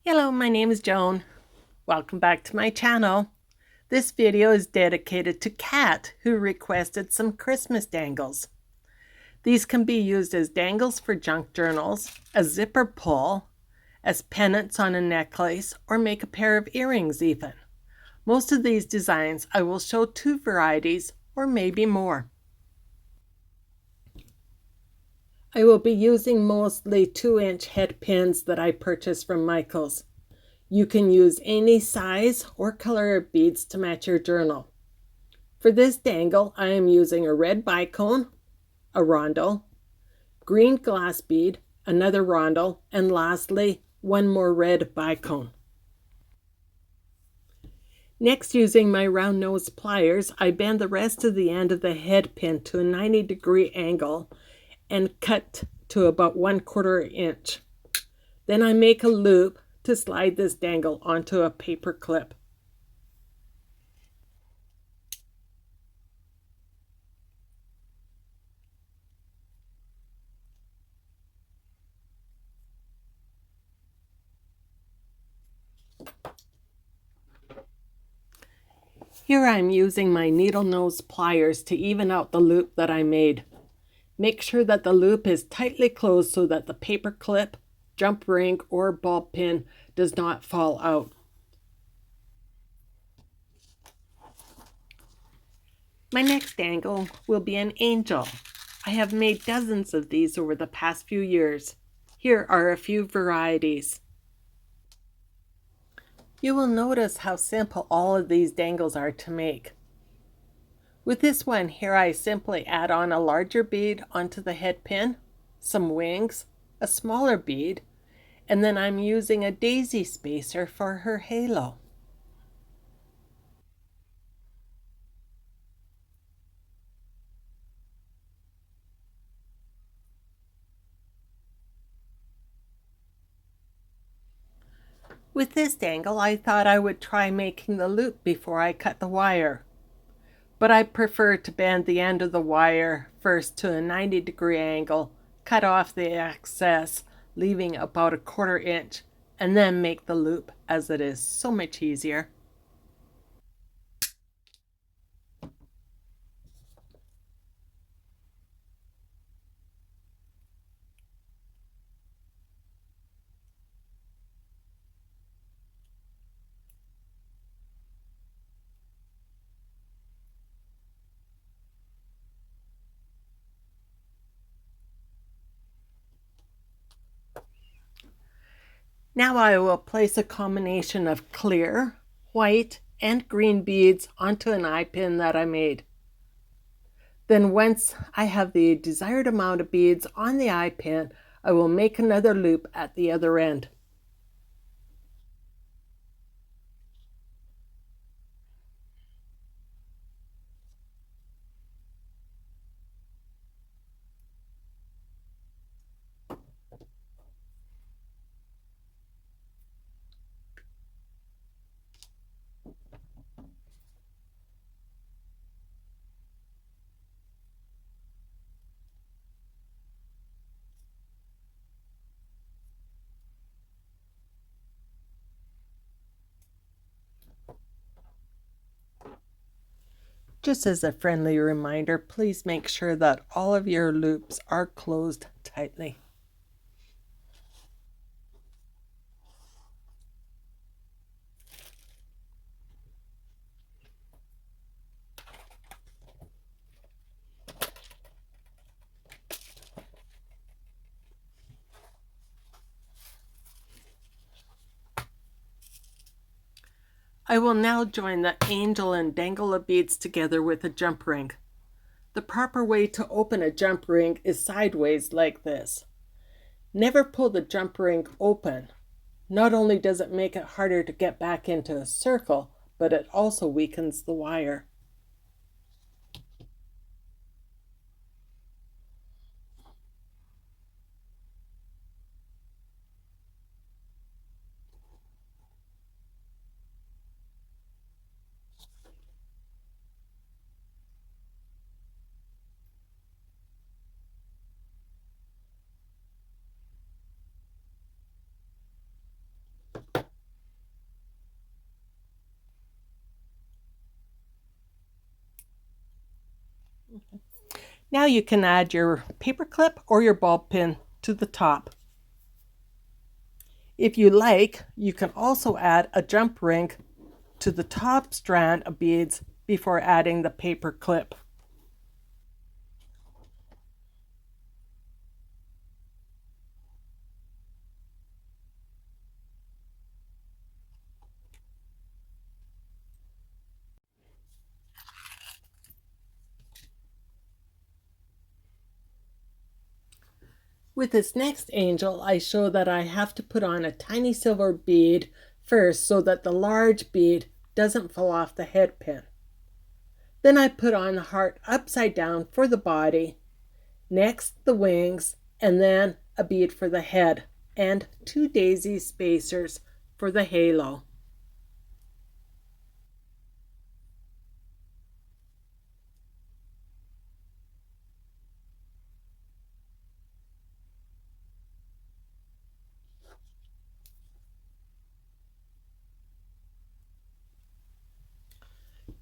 Hello, my name is Joan. Welcome back to my channel. This video is dedicated to Kat, who requested some Christmas dangles. These can be used as dangles for junk journals, a zipper pull, as pendants on a necklace, or make a pair of earrings even. Most of these designs I will show 2 varieties or maybe more. I will be using mostly 2-inch head pins that I purchased from Michaels. You can use any size or color of beads to match your journal. For this dangle, I am using a red bicone, a rondel, green glass bead, another rondel, and lastly, one more red bicone. Next, using my round nose pliers, I bend the rest of the end of the head pin to a 90-degree angle and cut to about 1/4 inch. Then I make a loop to slide this dangle onto a paper clip. Here I'm using my needle nose pliers to even out the loop that I made. Make sure that the loop is tightly closed so that the paper clip, jump ring, or ball pin does not fall out. My next dangle will be an angel. I have made dozens of these over the past few years. Here are a few varieties. You will notice how simple all of these dangles are to make. With this one here, I simply add on a larger bead onto the head pin, some wings, a smaller bead, and then I'm using a daisy spacer for her halo. With this dangle, I thought I would try making the loop before I cut the wire. But I prefer to bend the end of the wire first to a 90-degree angle, cut off the excess, leaving about 1/4 inch, and then make the loop, as it is so much easier. Now I will place a combination of clear, white, and green beads onto an eye pin that I made. Then once I have the desired amount of beads on the eye pin, I will make another loop at the other end. Just as a friendly reminder, please make sure that all of your loops are closed tightly. I will now join the angel and dangle of beads together with a jump ring. The proper way to open a jump ring is sideways like this. Never pull the jump ring open. Not only does it make it harder to get back into a circle, but it also weakens the wire. Now you can add your paper clip or your ball pin to the top. If you like, you can also add a jump ring to the top strand of beads before adding the paper clip. With this next angel, I show that I have to put on a tiny silver bead first so that the large bead doesn't fall off the head pin. Then I put on the heart upside down for the body, next the wings, and then a bead for the head, and 2 daisy spacers for the halo.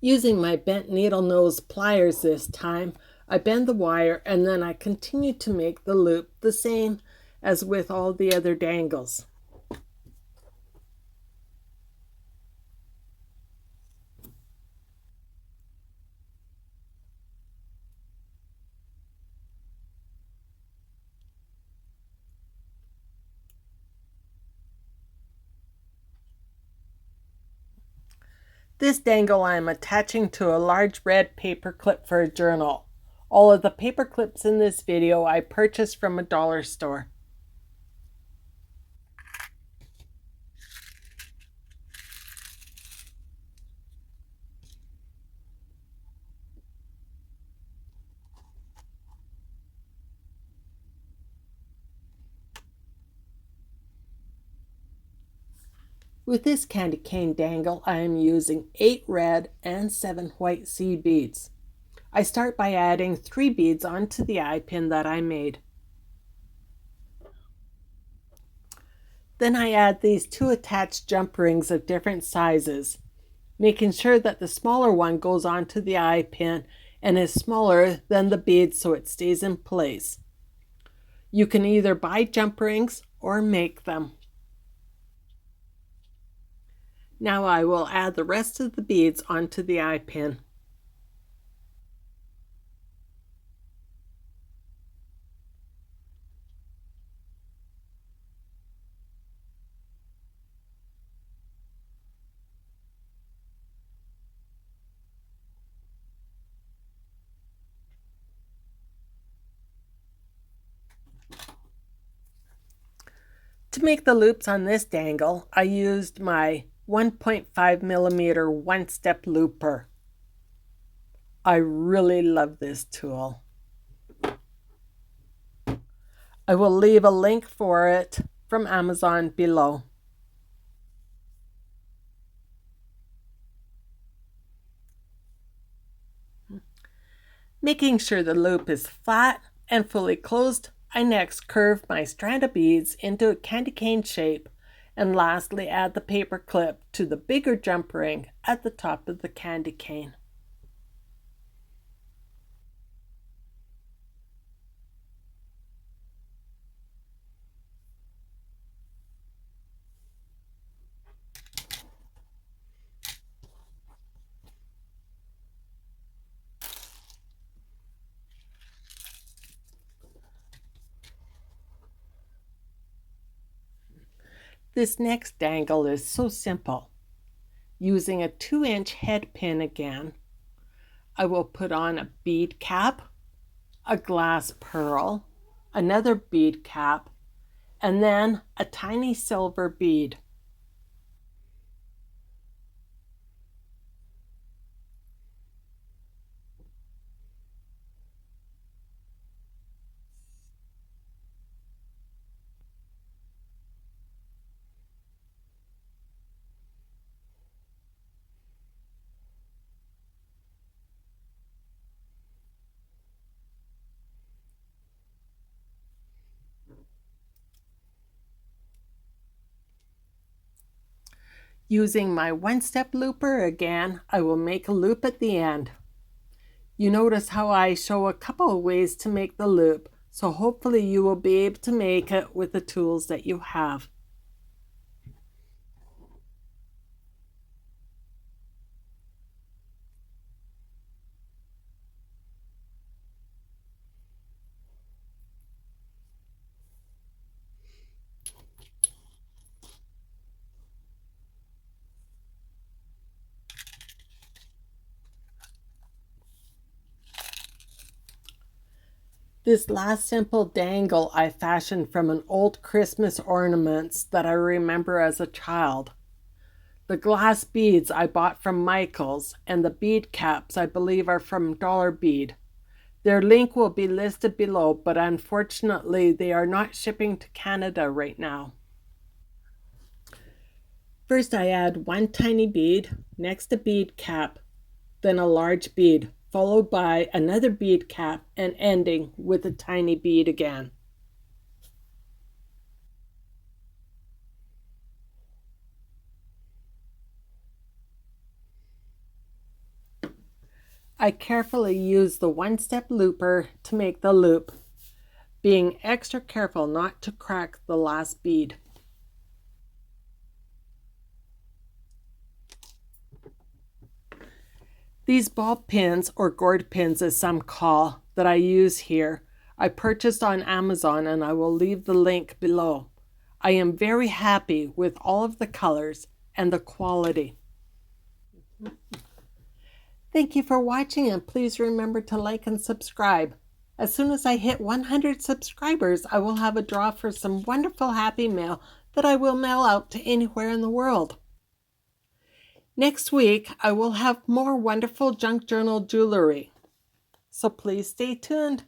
Using my bent needle nose pliers this time, I bend the wire and then I continue to make the loop the same as with all the other dangles. This dangle I am attaching to a large red paper clip for a journal. All of the paper clips in this video I purchased from a dollar store. With this candy cane dangle, I am using 8 red and 7 white seed beads. I start by adding 3 beads onto the eye pin that I made. Then I add these 2 attached jump rings of different sizes, making sure that the smaller one goes onto the eye pin and is smaller than the beads so it stays in place. You can either buy jump rings or make them. Now I will add the rest of the beads onto the eye pin. To make the loops on this dangle, I used my 1.5 millimeter one-step looper. I really love this tool. I will leave a link for it from Amazon below. Making sure the loop is flat and fully closed, I next curve my strand of beads into a candy cane shape and lastly add the paper clip to the bigger jump ring at the top of the candy cane. This next dangle is so simple. Using a 2-inch head pin again, I will put on a bead cap, a glass pearl, another bead cap, and then a tiny silver bead. Using my one-step looper again, I will make a loop at the end. You notice how I show a couple of ways to make the loop, so hopefully you will be able to make it with the tools that you have. This last simple dangle I fashioned from an old Christmas ornaments that I remember as a child. The glass beads I bought from Michaels, and the bead caps I believe are from Dollar Bead. Their link will be listed below, but unfortunately they are not shipping to Canada right now. First I add one tiny bead, next a bead cap, then a large bead, followed by another bead cap and ending with a tiny bead again. I carefully use the one-step looper to make the loop, being extra careful not to crack the last bead. These ball pins, or gourd pins as some call, that I use here, I purchased on Amazon and I will leave the link below. I am very happy with all of the colors and the quality. Thank you for watching, and please remember to like and subscribe. As soon as I hit 100 subscribers, I will have a draw for some wonderful Happy Mail that I will mail out to anywhere in the world. Next week, I will have more wonderful junk journal jewelry. So please stay tuned.